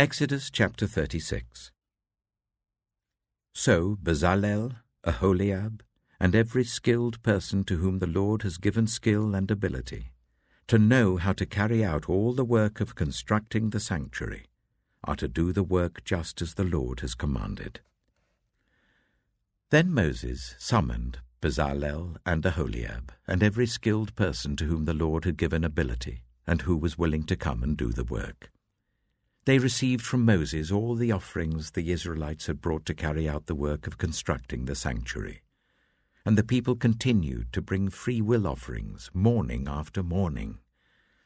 Exodus chapter 36. So Bezalel, Aholiab, and every skilled person to whom the Lord has given skill and ability, to know how to carry out all the work of constructing the sanctuary, are to do the work just as the Lord has commanded. Then Moses summoned Bezalel and Aholiab, and every skilled person to whom the Lord had given ability, and who was willing to come and do the work. They received from Moses all the offerings the Israelites had brought to carry out the work of constructing the sanctuary. And the people continued to bring free will offerings morning after morning.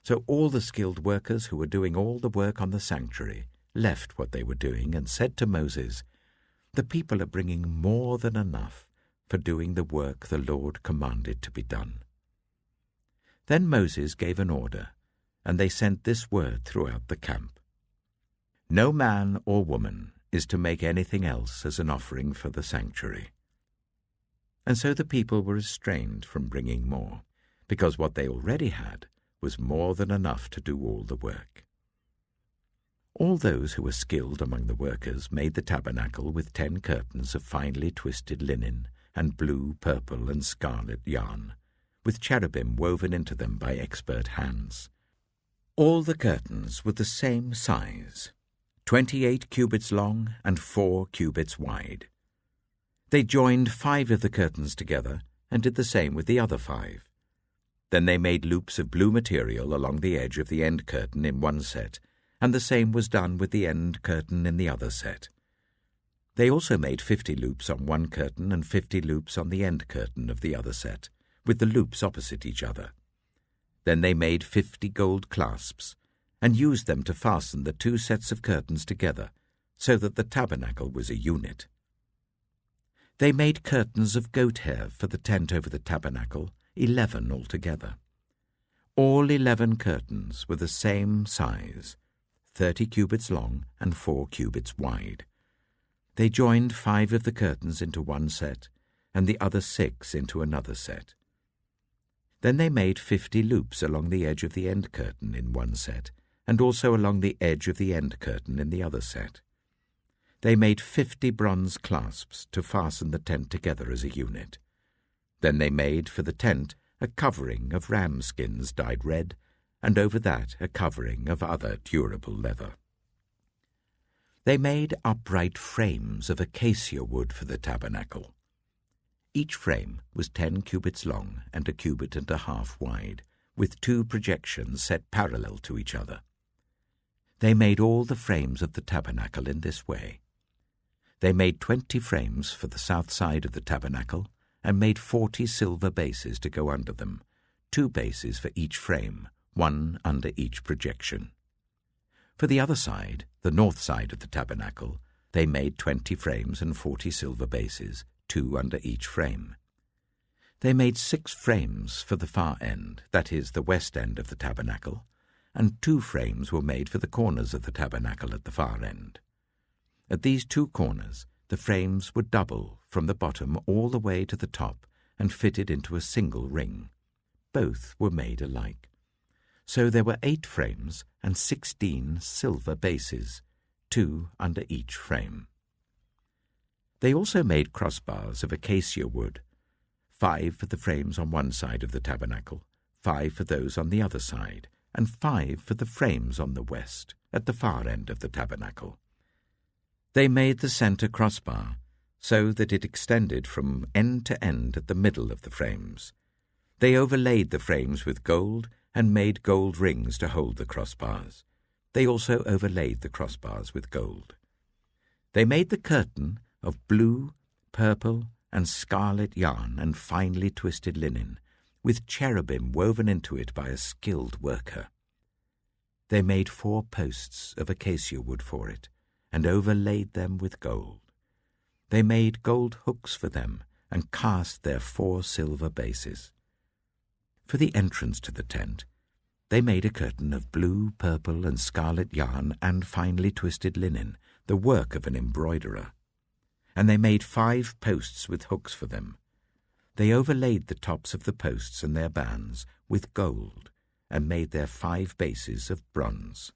So all the skilled workers who were doing all the work on the sanctuary left what they were doing and said to Moses, "The people are bringing more than enough for doing the work the Lord commanded to be done." Then Moses gave an order, and they sent this word throughout the camp: "No man or woman is to make anything else as an offering for the sanctuary." And so the people were restrained from bringing more, because what they already had was more than enough to do all the work. All those who were skilled among the workers made the tabernacle with 10 curtains of finely twisted linen and blue, purple, and scarlet yarn, with cherubim woven into them by expert hands. All the curtains were the same size, 28 cubits long and 4 cubits wide. They joined 5 of the curtains together and did the same with the other 5. Then they made loops of blue material along the edge of the end curtain in one set, and the same was done with the end curtain in the other set. They also made 50 loops on one curtain and 50 loops on the end curtain of the other set, with the loops opposite each other. Then they made 50 gold clasps, and used them to fasten the 2 sets of curtains together, so that the tabernacle was a unit. They made curtains of goat hair for the tent over the tabernacle, 11 altogether. All 11 curtains were the same size, 30 cubits long and 4 cubits wide. They joined 5 of the curtains into one set, and the other 6 into another set. Then they made 50 loops along the edge of the end curtain in one set, and also along the edge of the end curtain in the other set. They made 50 bronze clasps to fasten the tent together as a unit. Then they made for the tent a covering of ram skins dyed red, and over that a covering of other durable leather. They made upright frames of acacia wood for the tabernacle. Each frame was 10 cubits long and 1.5 cubits wide, with 2 projections set parallel to each other. They made all the frames of the tabernacle in this way. They made 20 frames for the south side of the tabernacle, and made 40 silver bases to go under them, 2 bases for each frame, 1 under each projection. For the other side, the north side of the tabernacle, they made 20 frames and 40 silver bases, 2 under each frame. They made 6 frames for the far end, that is, the west end of the tabernacle, and 2 frames were made for the corners of the tabernacle at the far end. At these 2 corners, the frames were double from the bottom all the way to the top and fitted into a single ring. Both were made alike. So there were 8 frames and 16 silver bases, 2 under each frame. They also made crossbars of acacia wood, 5 for the frames on one side of the tabernacle, 5 for those on the other side, and 5 for the frames on the west, at the far end of the tabernacle. They made the center crossbar so that it extended from end to end at the middle of the frames. They overlaid the frames with gold and made gold rings to hold the crossbars. They also overlaid the crossbars with gold. They made the curtain of blue, purple, and scarlet yarn and finely twisted linen, with cherubim woven into it by a skilled worker. They made 4 posts of acacia wood for it, and overlaid them with gold. They made gold hooks for them, and cast their 4 silver bases. For the entrance to the tent, they made a curtain of blue, purple, and scarlet yarn and finely twisted linen, the work of an embroiderer. And they made 5 posts with hooks for them. They overlaid the tops of the posts and their bands with gold, and made their 5 bases of bronze.